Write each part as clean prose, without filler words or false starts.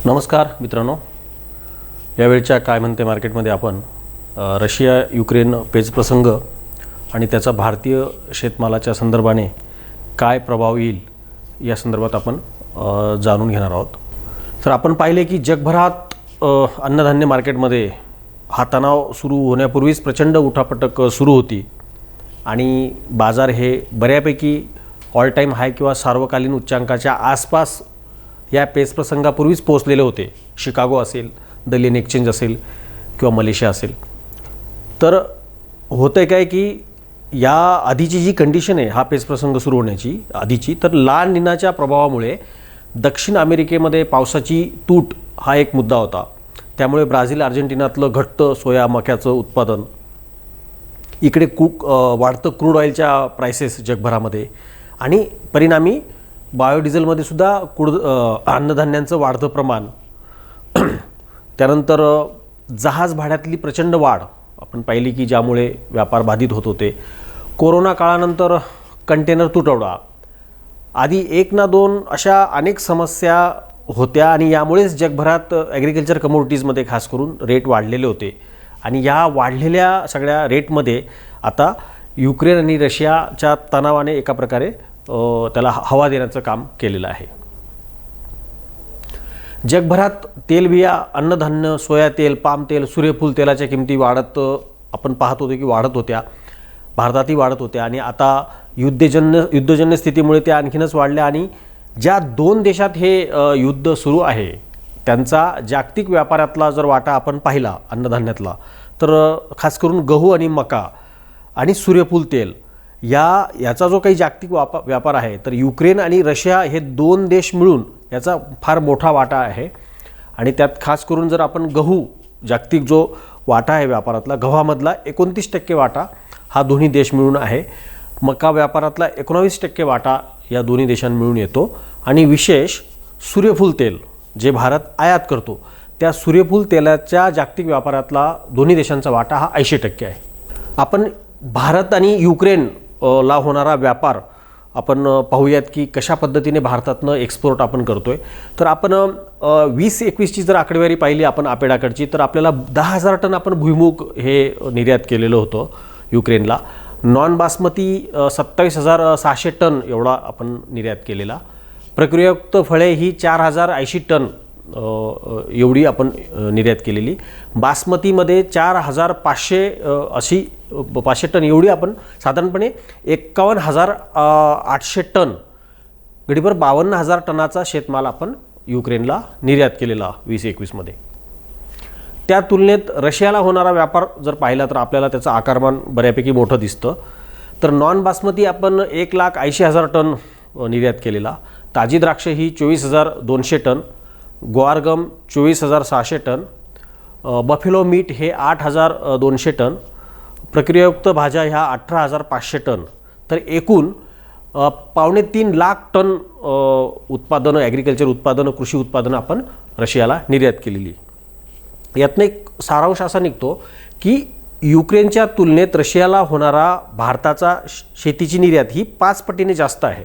नमस्कार मित्रांनो, यावेळच्या काय म्हणते मार्केटमध्ये आपण रशिया युक्रेन पेच प्रसंग आणि त्याचा भारतीय शेतमालाच्या संदर्भाने काय प्रभाव येईल या संदर्भात आपण जाणून घेणार आहोत. तर आपण पाहिले की जगभरात अन्नधान्य मार्केटमध्ये हा तणाव सुरू होण्यापूर्वीच प्रचंड उठापटक सुरू होती आणि बाजार हे बऱ्यापैकी ऑल टाईम हाय किंवा सार्वकालीन उच्चांकाच्या आसपास या पेच प्रसंगापूर्वीच पोहोचलेले होते. शिकागो असेल, दलियन एक्सचेंज असेल किंवा मलेशिया असेल. तर होतं आहे काय की या आधीची जी कंडिशन आहे हा पेच प्रसंग सुरू होण्याची आधीची, तर लाल निनाच्या प्रभावामुळे दक्षिण अमेरिकेमध्ये पावसाची तूट हा एक मुद्दा होता. त्यामुळे ब्राझील अर्जेंटिनातलं घट्ट सोया मक्याचं उत्पादन, इकडे वाढतं क्रूड ऑइलच्या प्राइसेस जगभरामध्ये आणि परिणामी बायोडिझेलमध्ये सुद्धा अन्नधान्यांचं वाढतं प्रमाण, त्यानंतर जहाज भाड्यातली प्रचंड वाढ आपण पाहिली की ज्यामुळे व्यापार बाधित होत होते. कोरोना काळानंतर कंटेनर तुटवडा आदी एक ना दोन अशा अनेक समस्या होत्या आणि यामुळेच जगभरात ॲग्रिकल्चर कमोडिटीजमध्ये खास करून रेट वाढलेले होते. आणि या वाढलेल्या सगळ्या रेटमध्ये आता युक्रेन आणि रशियाच्या तणावाने एका प्रकारे त्याला हवा देण्याचं काम केलेलं आहे. जगभरात तेलबिया, अन्नधान्य, सोया तेल, पाम तेल, सूर्यफूल तेलाच्या किमती वाढत आपण पाहत होतो की वाढत होत्या. भारतातही वाढत होत्या आणि आता युद्धजन्य स्थितीमुळे त्या आणखीनच वाढल्या. आणि ज्या दोन देशात हे युद्ध सुरू आहे त्यांचा जागतिक व्यापारातला जर वाटा आपण पाहिला अन्नधान्यातला, तर खास करून गहू आणि मका आणि सूर्यफूल तेल याचा जो काही जागतिक व्यापार आहे, तर युक्रेन आणि रशिया हे दोन देश मिळून याचा फार मोठा वाटा आहे. आणि त्यात खास करून जर आपण गहू, जागतिक जो वाटा आहे व्यापारातला, गव्हामधला 29% वाटा हा दोन्ही देश मिळून आहे. मका व्यापारातला 19% वाटा या दोन्ही देशांनी मिळून येतो. आणि विशेष सूर्यफूल तेल जे भारत आयात करतो, त्या सूर्यफूल तेलाच्या जागतिक व्यापारातला दोन्ही देशांचा वाटा हा 80% आहे. आपण भारत आणि युक्रेन ला होणारा व्यापार आपण पाहूयात की कशा पद्धतीने भारतातनं एक्सपोर्ट आपण करतोय. तर आपण 2021ची जर आकडेवारी पाहिली आपण आपेडाकडची, तर आपल्याला 10,000 टन आपण भुईमूग हे निर्यात केलेलं होतं युक्रेनला. नॉन बासमती 27,600 टन एवढा आपण निर्यात केलेला. प्रक्रियायुक्त फळे ही 4,080 टन एवढी आपण निर्यात केलेली. बासमतीमध्ये 4,500 टन एवढी आपण साधारणपणे 51,800 टन, गडीभर 52,000 टनाचा शेतमाल आपण युक्रेनला निर्यात केलेला 2021मध्ये. त्या तुलनेत रशियाला होणारा व्यापार जर पाहिला तर आपल्याला त्याचं आकारमान बऱ्यापैकी मोठं दिसतं. तर नॉन बासमती आपण 1,80,000 टन निर्यात केलेला. ताजी द्राक्ष ही 24,200 ton, guar gum 24,600 ton, buffalo meat हे 8,200 टन, प्रक्रियायुक्त भाज्या ह्या 18,500 टन. तर एकूण 2.25 लाख टन उत्पादनं, ॲग्रिकल्चर उत्पादनं, कृषी उत्पादनं आपण रशियाला निर्यात केलेली. यातनं एक सारांश असा निघतो की युक्रेनच्या तुलनेत रशियाला होणारा भारताचा शेतीची निर्यात ही 5 पटीने जास्त आहे.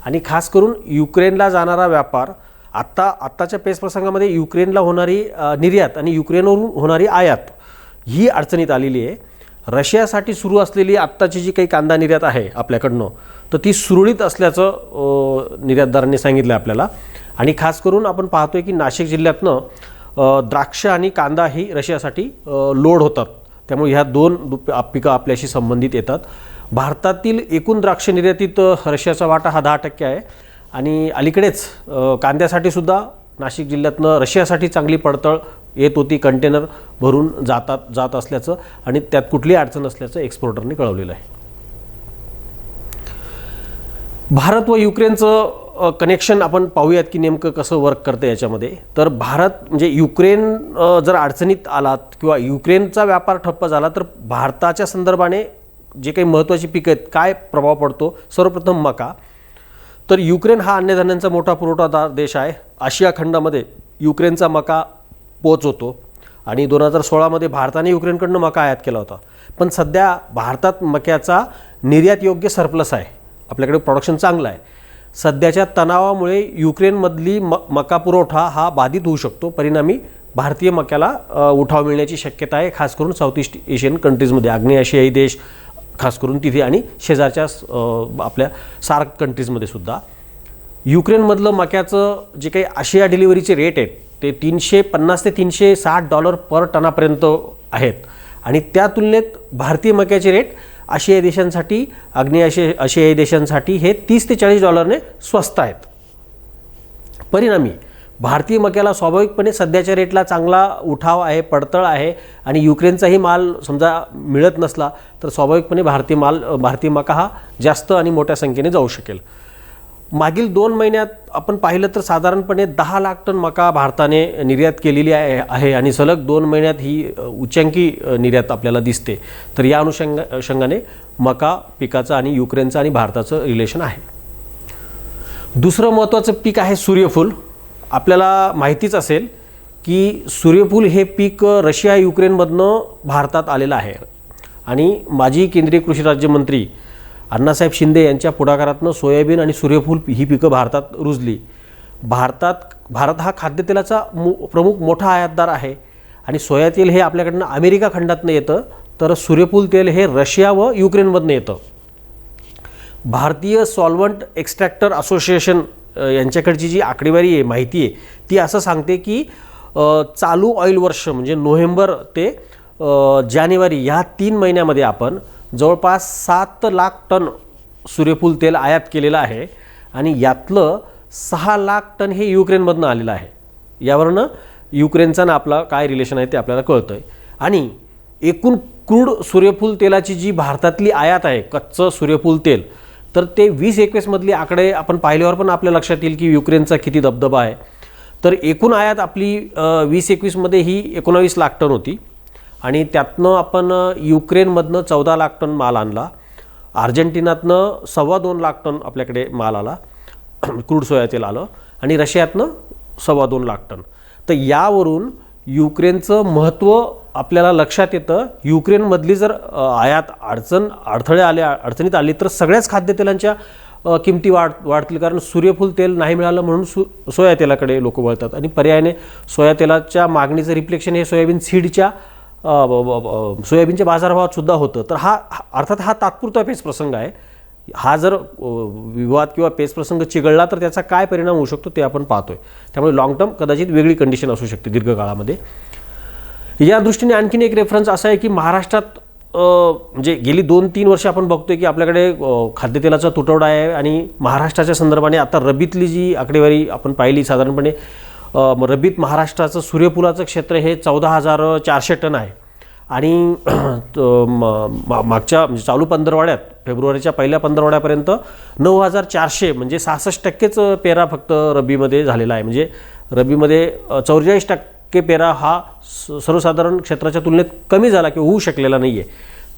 आणि खास करून युक्रेनला जाणारा व्यापार आत्ताच्या पेच प्रसंगामध्ये युक्रेनला होणारी निर्यात आणि युक्रेनवरून होणारी आयात ही अडचणीत आलेली आहे. रशियासाठी सुरू असलेली आत्ताची जी काही कांदा निर्यात आहे आपल्याकडनं, तर ती सुरळीत असल्याचं निर्यातदारांनी सांगितलं आपल्याला. आणि खास करून आपण पाहतोय की नाशिक जिल्ह्यातनं द्राक्ष आणि कांदा ही रशियासाठी लोड होतात. त्यामुळे ह्या दोन पिकं आपल्याशी संबंधित येतात. भारतातील एकूण द्राक्ष निर्यातीत रशियाचा वाटा हा 10% आहे. आणि अलीकडेच कांद्यासाठी सुद्धा नाशिक जिल्ह्यातनं रशियासाठी चांगली पडतळ येत होती, कंटेनर भरून जात असल्याचं आणि त्यात कुठलीही अडचण असल्याचं एक्सपोर्टरने कळवलेलं आहे. भारत व युक्रेनचं कनेक्शन आपण पाहूयात की नेमकं कसं वर्क करतं याच्यामध्ये. तर भारत म्हणजे युक्रेन जर अडचणीत आलात किंवा युक्रेनचा व्यापार ठप्प झाला तर भारताच्या संदर्भाने जे काही महत्त्वाची पिकं आहेत काय प्रभाव पडतो. सर्वप्रथम मका. तर युक्रेन हा अन्नधान्यांचा मोठा पुरवठादार देश आहे. आशिया खंडामध्ये युक्रेनचा मका पोहोचवतो आणि 2016मध्ये भारताने युक्रेनकडनं मका आयात केला होता. पण सध्या भारतात मक्याचा निर्यात योग्य सरप्लस आहे, आपल्याकडे प्रोडक्शन चांगलं आहे. सध्याच्या तणावामुळे युक्रेनमधली मका पुरवठा हा बाधित होऊ शकतो. परिणामी भारतीय मक्याला उठाव मिळण्याची शक्यता आहे, खास करून साऊथ ईस्ट एशियन कंट्रीजमध्ये, आग्नेय आशियाई देश खास करून तिथे आणि शेजारच्या आपल्या सार्क कंट्रीजमध्ये सुद्धा. युक्रेनमधलं मक्याचं जे काही आशिया डिलिव्हरीचे रेट आहेत ते $350 ते $360 पर टनापर्यंत आहेत आणि त्या तुलनेत भारतीय मक्याचे रेट आशियाई देशांसाठी, आग्नेय आशियाई देशांसाठी हे $30 ते $40 स्वस्त आहेत. परिणामी भारतीय मक्याला स्वाभाविकपणे सध्याच्या रेटला चांगला उठाव आहे, पडतळ आहे आणि युक्रेनचाही माल समजा मिळत नसला तर स्वाभाविकपणे भारतीय मका हा जास्त आणि मोठ्या संख्येने जाऊ शकेल. मागील 2 महिन्यात आपण पाहिलं तर साधारणपणे 10 लाख टन मका भारताने निर्यात केलेली आहे आणि सलग 2 महिन्यात ही उच्चांकी निर्यात आपल्याला दिसते. तर या अनुषंगाने मका पिकाचं आणि युक्रेनचं आणि भारताचं रिलेशन आहे. दुसरं महत्त्वाचं पीक आहे सूर्यफूल. आपल्याला माहितीच असेल की सूर्यफूल हे पीक रशिया युक्रेनमधनं भारतात आलेलं आहे आणि माजी केंद्रीय कृषी राज्यमंत्री अण्णासाहेब शिंदे यांच्या पुढाकारातनं सोयाबीन आणि सूर्यफूल ही पिकं भारतात रुजली. भारत हा खाद्यतेलाचा प्रमुख मोठा आयातदार आहे आणि सोया तेल हे आपल्याकडनं अमेरिका खंडातनं येतं, तर सूर्यफूल तेल हे रशिया व युक्रेनमधनं येतं. भारतीय सॉल्व्हंट एक्स्ट्रॅक्टर असोसिएशन यांच्याकडची जी आकडेवारी आहे, माहिती आहे, ती असं सांगते की चालू ऑइल वर्ष म्हणजे नोव्हेंबर ते जानेवारी या 3 महिन्यामध्ये आपण जवळपास 7 लाख टन सूर्यफूल तेल आयात केलेलं आहे आणि यातलं 6 लाख टन हे युक्रेनमधनं आलेलं आहे. यावरनं युक्रेनचा ना आपला काय रिलेशन आहे ते आपल्याला कळतं आहे. आणि एकूण क्रूड सूर्यफूल तेलाची जी भारतातली आयात आहे, कच्चं सूर्यफूल तेल, तर ते 2021 मधले आकडे आपण पाहिल्यावर पण आपल्या लक्षात येईल की युक्रेनचा किती दबदबा आहे. तर एकूण आयात आपली 2021 मध्ये ही 19 लाख टन होती आणि त्यातनं आपण युक्रेनमधनं 14 लाख टन माल आणला, अर्जेंटिनातनं 2.25 लाख टन आपल्याकडे माल आला, क्रूड सोया तेल आलं आणि रशियातनं 2.25 लाख टन. तर यावरून युक्रेनचं महत्त्व आपल्याला लक्षात येतं. युक्रेनमधली जर आयात अडचणीत आली तर सगळ्याच खाद्यतेलांच्या किमती वाढतील, कारण सूर्यफूल तेल नाही मिळालं म्हणून सोया तेलाकडे लोक वळतात आणि पर्यायाने सोया तेलाच्या मागणीचं रिफ्लेक्शन हे सोयाबीनच्या बाजारभावात सुद्धा होतं. तर अर्थात हा तात्पुरता पेच प्रसंग आहे. हा जर विवाद किंवा पेच प्रसंग चिघळला तर त्याचा काय परिणाम होऊ शकतो ते आपण पाहतोय. त्यामुळे लॉंग टर्म कदाचित वेगळी कंडिशन असू शकते दीर्घकाळामध्ये. या दृष्टीने आणखीन एक रेफरन्स असा आहे की महाराष्ट्रात म्हणजे गेली 2-3 वर्ष आपण बघतोय की आपल्याकडे खाद्यतेलाचा तुटवडा आहे आणि महाराष्ट्राच्या संदर्भाने आता रबीतली जी आकडेवारी आपण पाहिली, साधारणपणे रबीत महाराष्ट्राचं सूर्यफुलाचं क्षेत्र हे 14,400 टन आहे आणि मागच्या म्हणजे चालू पंधरवड्यात फेब्रुवारीच्या पहिल्या पंधरवड्यापर्यंत 9,400 म्हणजे 66%च पेरा फक्त रब्बीमध्ये झालेला आहे. म्हणजे रब्बीमध्ये 44% पेरा हा सर्वसाधारण क्षेत्राच्या तुलनेत कमी झाला किंवा होऊ शकलेला नाही आहे.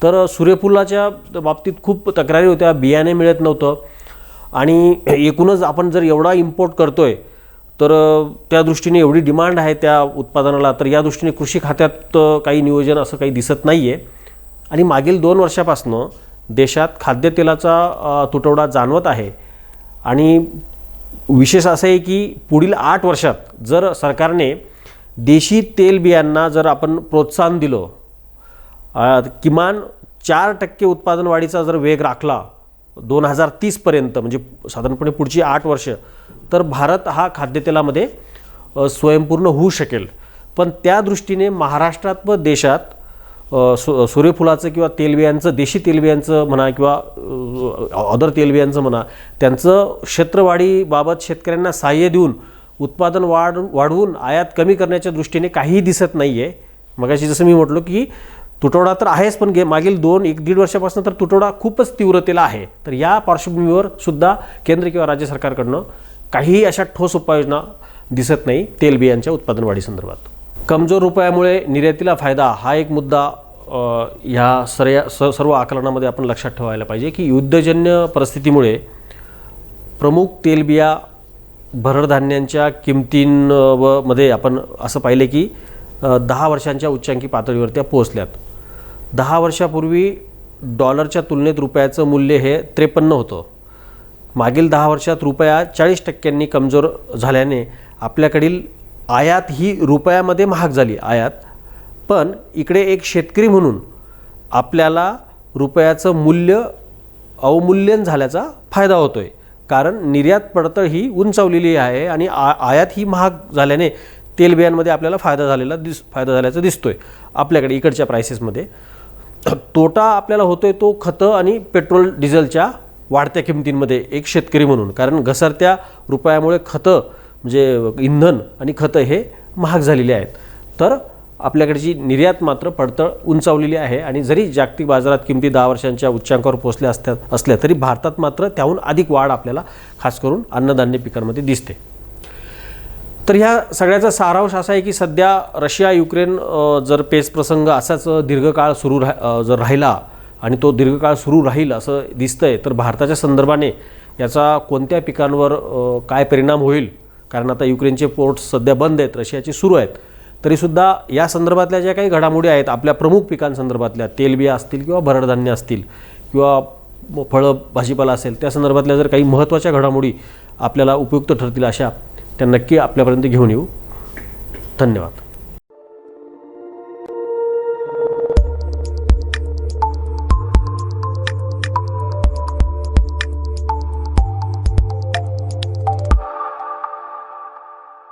तर सूर्यफुलाच्या बाबतीत खूप तक्रारी होत्या, बियाणे मिळत नव्हतं आणि एकूणच आपण जर एवढा इम्पोर्ट करतोय तर त्या दृष्टीने एवढी डिमांड आहे त्या उत्पादनाला, तर या दृष्टीने कृषी खात्यात काही नियोजन असं काही दिसत नाही आहे. आणि मागील 2 वर्षापासून देशात खाद्यतेलाचा तुटवडा जाणवत आहे आणि विशेष असं आहे की पुढील 8 वर्षात जर सरकारने देशी तेलबियांना जर आपण प्रोत्साहन दिलं, किमान 4% उत्पादन वाढीचा जर वेग राखला 2030 पर्यंत, म्हणजे साधारणपणे पुढची 8 वर्ष, तर भारत हा खाद्यतेलामध्ये स्वयंपूर्ण होऊ शकेल. पण त्या दृष्टीने महाराष्ट्रात व देशात सूर्यफुलाचं किंवा तेलबियांचं, देशी तेलबियांचं म्हणा किंवा अदर तेलबियांचं म्हणा, त्यांचं क्षेत्रवाढीबाबत शेतकऱ्यांना सहाय्य देऊन उत्पादन वाढवून आयात कमी करण्याच्या दृष्टीने काहीही दिसत नाही आहे. मगाशी जसं मी म्हटलो की तुटवडा तर आहेच, पण मागील 1-1.5 वर्षापासून तर तुटवडा खूपच तीव्रतेला आहे. तर या पार्श्वभूमीवर सुद्धा केंद्र किंवा राज्य सरकारकडनं काहीही अशा ठोस उपाययोजना दिसत नाही तेलबियांच्या उत्पादन वाढीसंदर्भात. कमजोर रुपयामुळे निर्यातीला फायदा हा एक मुद्दा ह्या सर्व आकलनामध्ये आपण लक्षात ठेवायला पाहिजे की युद्धजन्य परिस्थितीमुळे प्रमुख तेलबिया भरड धान्यांच्या किमतींमध्ये आपण असं पाहिले की 10 वर्षांच्या उच्चांकी पातळीवर त्या पोहोचल्यात. 10 वर्षापूर्वी डॉलरच्या तुलनेत रुपयाचं मूल्य हे 53 होतं मागील 10 वर्षात रुपया 40% कमजोर झाल्याने आपल्याकडील आयात ही रुपयामध्ये महाग झाली आयात, पण इकडे एक शेतकरी म्हणून आपल्याला रुपयाचं मूल्य अवमूल्यन झाल्याचा फायदा होतो आहे, कारण निर्यात पडतळ ही उंचावलेली आहे आणि आयात ही महाग झाल्याने तेलबियांमध्ये आपल्याला फायदा झाल्याचं दिसतो आहे आपल्याकडे इकडच्या प्राइसेसमध्ये. तोटा आपल्याला होतो आहे तो खतं आणि पेट्रोल डिझेलच्या वाढत्या किमतींमध्ये एक शेतकरी म्हणून, कारण घसरत्या रुपयामुळे खतं म्हणजे इंधन आणि खतं हे महाग झालेली आहेत. तर आपल्याकडची निर्यात मात्र पडतळ उंचावलेली आहे आणि जरी जागतिक बाजारात किमती 10 वर्षांच्या उच्चांकावर पोहोचल्या असल्या तरी भारतात मात्र त्याहून अधिक वाढ आपल्याला खास करून अन्नधान्य पिकांमध्ये दिसते. तर ह्या सगळ्याचा सारांश असा आहे की सध्या रशिया युक्रेन जर पेच प्रसंग असाच दीर्घकाळ जर राहिला आणि तो दीर्घकाळ सुरू राहील असं दिसतंय, तर भारताच्या संदर्भाने याचा कोणत्या पिकांवर काय परिणाम होईल, कारण आता युक्रेनचे पोर्ट्स सध्या बंद आहेत, रशियाचे सुरू आहेत, तरीसुद्धा या संदर्भातल्या ज्या काही घडामोडी आहेत आपल्या प्रमुख पिकांसंदर्भातल्या तेलबिया असतील किंवा भरडधान्य असतील किंवा फळं भाजीपाला असेल, त्या संदर्भातल्या जर काही महत्त्वाच्या घडामोडी आपल्याला उपयुक्त ठरतील अशा त्या नक्की आपल्यापर्यंत घेऊन येऊ. धन्यवाद.